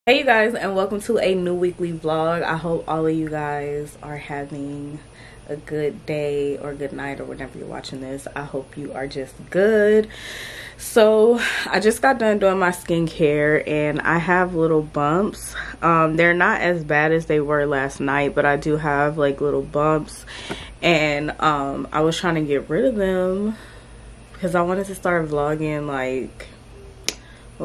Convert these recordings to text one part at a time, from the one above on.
Hey you guys, and welcome to a new weekly vlog. I hope all of you guys are having a good day or good night or whenever you're watching this. I hope you are just good. So I just got done doing my skincare and I have little bumps. They're not as bad as they were last night, but I do have like little bumps, and I was trying to get rid of them because I wanted to start vlogging like I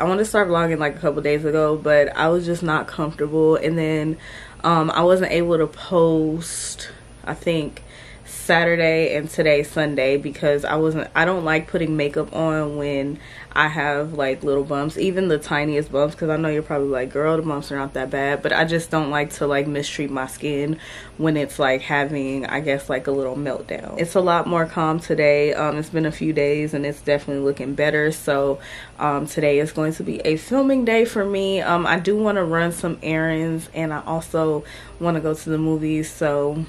wanted to start vlogging like a couple days ago, but I was just not comfortable. And then I wasn't able to post, I think, Saturday and today Sunday, because I don't like putting makeup on when I have like little bumps, even the tiniest bumps, because I know you're probably like, girl, the bumps are not that bad, but I just don't like to like mistreat my skin when it's like having, I guess, like a little meltdown. It's a lot more calm today. It's been a few days and it's definitely looking better. So today is going to be a filming day for me. I do want to run some errands, and I also want to go to the movies, so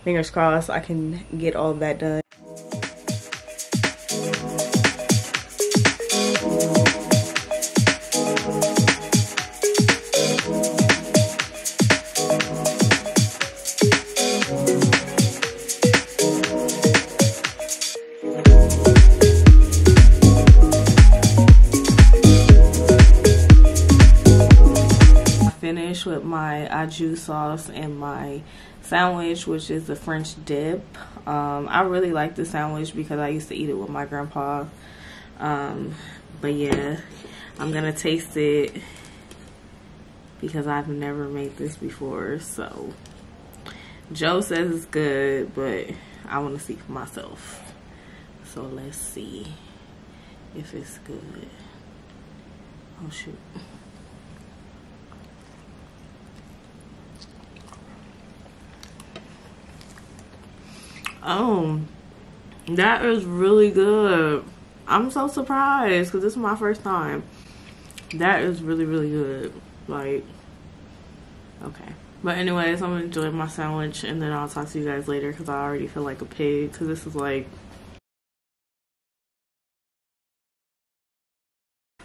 fingers crossed I can get all of that done. Finish with my au jus sauce and my sandwich, which is the French dip. I really like the sandwich because I used to eat it with my grandpa. But yeah, I'm gonna taste it because I've never made this before. So Joe says it's good, but I want to see for myself. So let's see if it's good. Oh shoot. Oh, that is really good. I'm so surprised because this is my first time. That is really, really good. Like, okay. But anyways, I'm enjoying my sandwich, and then I'll talk to you guys later because I already feel like a pig because this is like...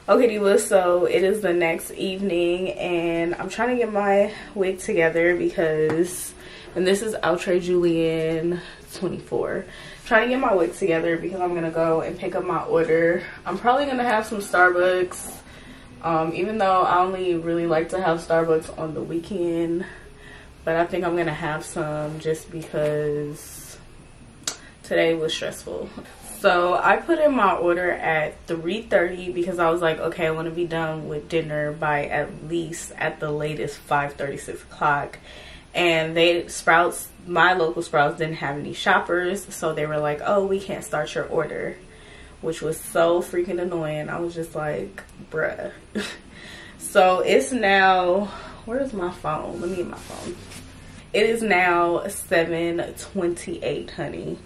Okay, divas, so it is the next evening and I'm trying to get my wig together because, and this is Outre Julienne 24. Trying to get my wig together because I'm gonna go and pick up my order. I'm probably gonna have some Starbucks, even though I only really like to have Starbucks on the weekend, but I think I'm gonna have some just because today was stressful. So I put in my order at 3:30 because I was like, okay, I want to be done with dinner by at least at the latest 5:30, 6 o'clock. And my local Sprouts didn't have any shoppers, so they were like, oh, we can't start your order, which was so freaking annoying. I was just like, bruh. So it's now, where's my phone? Let me get my phone. It is now 7:28, honey.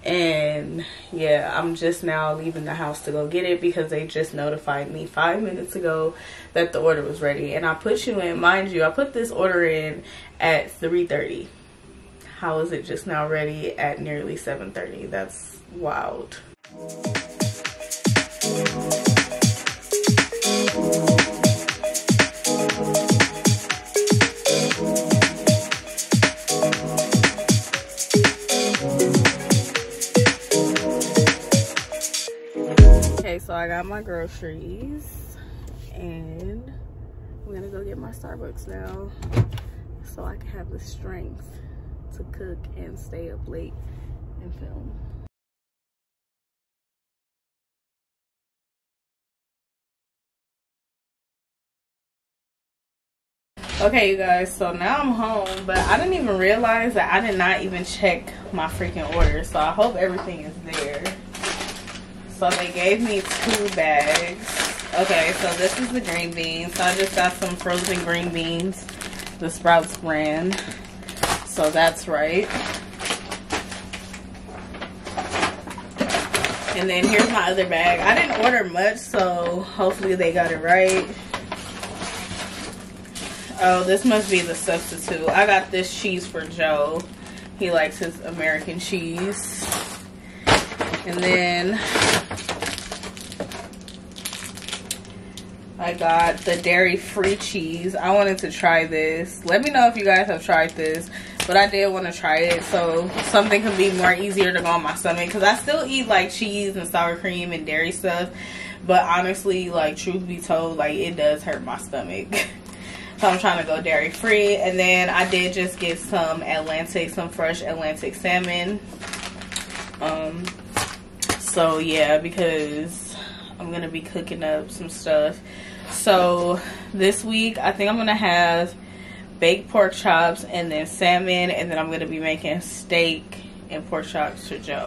And yeah, I'm just now leaving the house to go get it because they just notified me 5 minutes ago that the order was ready. And I put you in, mind you, I put this order in at 3:30. How is it just now ready at nearly 7:30? That's wild. So I got my groceries and I'm gonna go get my Starbucks now so I can have the strength to cook and stay up late and film. Okay, you guys, so now I'm home, but I didn't even realize that I did not even check my freaking order, so I hope everything is there. So they gave me 2 bags. Okay, so this is the green beans. So I just got some frozen green beans, the Sprouts brand. So that's right. And then here's my other bag. I didn't order much, so hopefully they got it right. Oh, this must be the substitute. I got this cheese for Joe. He likes his American cheese. And then I got the dairy-free cheese. I wanted to try this. Let me know if you guys have tried this, but I did want to try it so something could be more easier to go on my stomach, because I still eat like cheese and sour cream and dairy stuff, but honestly, like, truth be told, like, it does hurt my stomach. So I'm trying to go dairy-free. And then I did just get some fresh Atlantic salmon. So yeah, because I'm gonna be cooking up some stuff. So this week I think I'm gonna have baked pork chops and then salmon, and then I'm gonna be making steak and pork chops for Joe.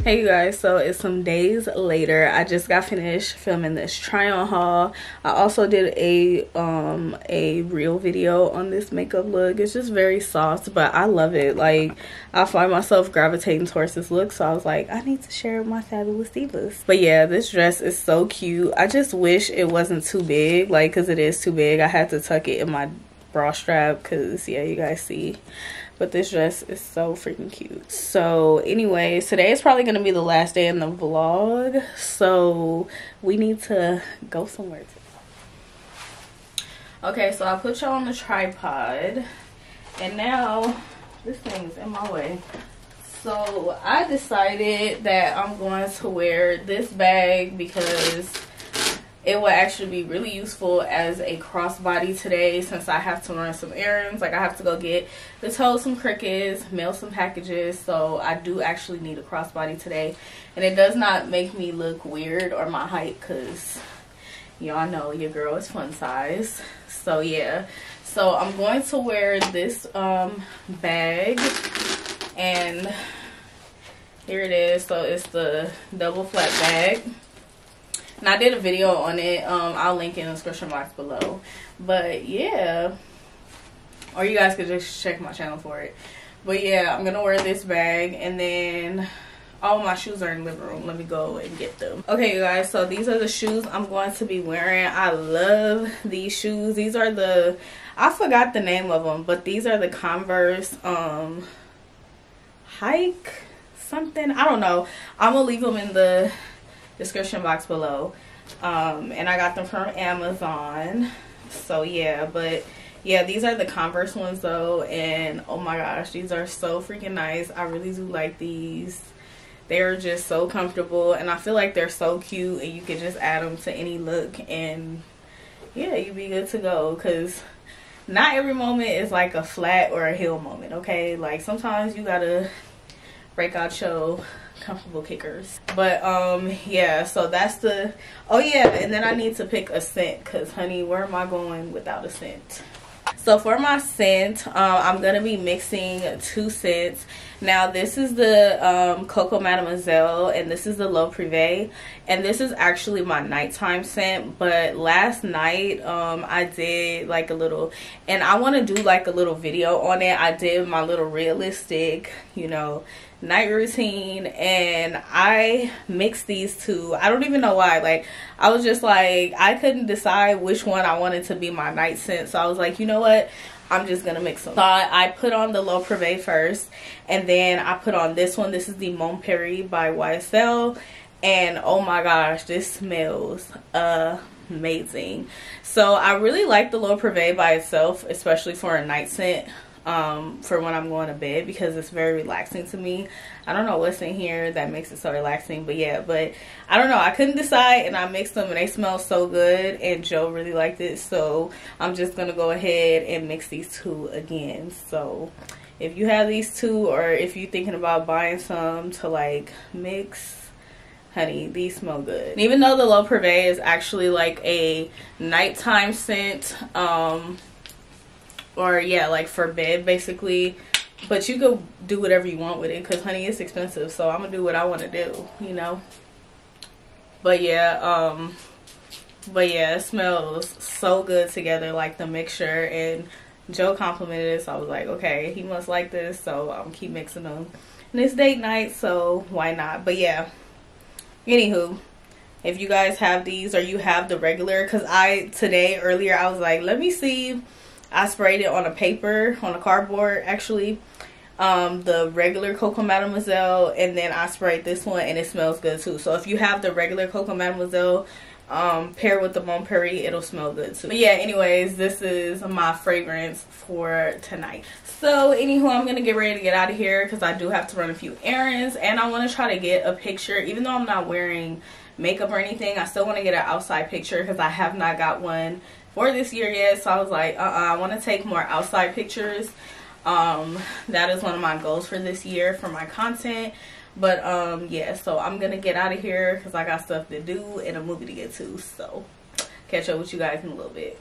Hey you guys, so it's some days later. I just got finished filming this try on haul. I also did a real video on this makeup look. It's just very soft, but I love it. Like, I find myself gravitating towards this look, so I was like, I need to share it with my fabulous divas. But yeah, this dress is so cute. I just wish it wasn't too big, like, because it is too big. I had to tuck it in my bra strap because, yeah, you guys see. But this dress is so freaking cute. So anyways, today is probably going to be the last day in the vlog. So we need to go somewhere today. Okay, so I put y'all on the tripod. And now this thing is in my way. So I decided that I'm going to wear this bag because it will actually be really useful as a crossbody today, since I have to run some errands. Like, I have to go get the toes some crickets, mail some packages, so I do actually need a crossbody today. And it does not make me look weird or my height, because y'all know your girl is fun size. So yeah, so I'm going to wear this bag, and here it is. So it's the double flat bag. And I did a video on it. I'll link it in the description box below. But yeah, or you guys could just check my channel for it. But yeah, I'm gonna wear this bag, and then all my shoes are in the living room. Let me go and get them. Okay, you guys, so these are the shoes I'm going to be wearing. I love these shoes. These are the, I forgot the name of them, but these are the Converse hike something. I don't know. I'm gonna leave them in the description box below. And I got them from Amazon. So yeah, but yeah, these are the Converse ones though, and oh my gosh, these are so freaking nice. I really do like these. They're just so comfortable, and I feel like they're so cute, and you can just add them to any look, and yeah, you'd be good to go. Because not every moment is like a flat or a heel moment, okay? Like, sometimes you gotta break out your comfortable kickers. But yeah, so that's the, oh yeah, and then I need to pick a scent, because honey, where am I going without a scent? So for my scent, I'm gonna be mixing 2 scents. Now this is the Coco Mademoiselle, and this is the L'Eau Privée, and this is actually my nighttime scent. But last night I did like a little, and I want to do like a little video on it. I did my little realistic, you know, night routine, and I mixed these two. I don't even know why. Like, I was just like, I couldn't decide which one I wanted to be my night scent, so I was like, you know what, I'm just gonna mix them. So I put on the L'Eau Privée first, and then I put on this one. This is the Mon Paris by YSL, and oh my gosh, this smells amazing. So I really like the L'Eau Privée by itself, especially for a night scent. For when I'm going to bed, because it's very relaxing to me. I don't know what's in here that makes it so relaxing, but yeah, but I don't know, I couldn't decide, and I mixed them and they smell so good, and Joe really liked it, so I'm just gonna go ahead and mix these two again. So if you have these two, or if you're thinking about buying some to like mix, honey, these smell good. And even though the L'Eau Privée is actually like a nighttime scent, or yeah, like for bed basically, but you could do whatever you want with it, because honey, it's expensive, so I'm gonna do what I want to do, you know. But yeah, it smells so good together, like the mixture, and Joe complimented it, so I was like, okay, he must like this, so I'm keep mixing them. And it's date night, so why not? But yeah, anywho, if you guys have these, or you have the regular, because earlier I was like, let me see. I sprayed it on a paper, on a cardboard actually, the regular Coco Mademoiselle, and then I sprayed this one, and it smells good too. So if you have the regular Coco Mademoiselle paired with the Mon Paris, it'll smell good too. But yeah, anyways, this is my fragrance for tonight. So anywho, I'm gonna get ready to get out of here, because I do have to run a few errands, and I want to try to get a picture. Even though I'm not wearing makeup or anything, I still want to get an outside picture, because I have not got one for this year yet. So I was like, I want to take more outside pictures. That is one of my goals for this year for my content. But yeah, so I'm gonna get out of here, because I got stuff to do and a movie to get to. So catch up with you guys in a little bit.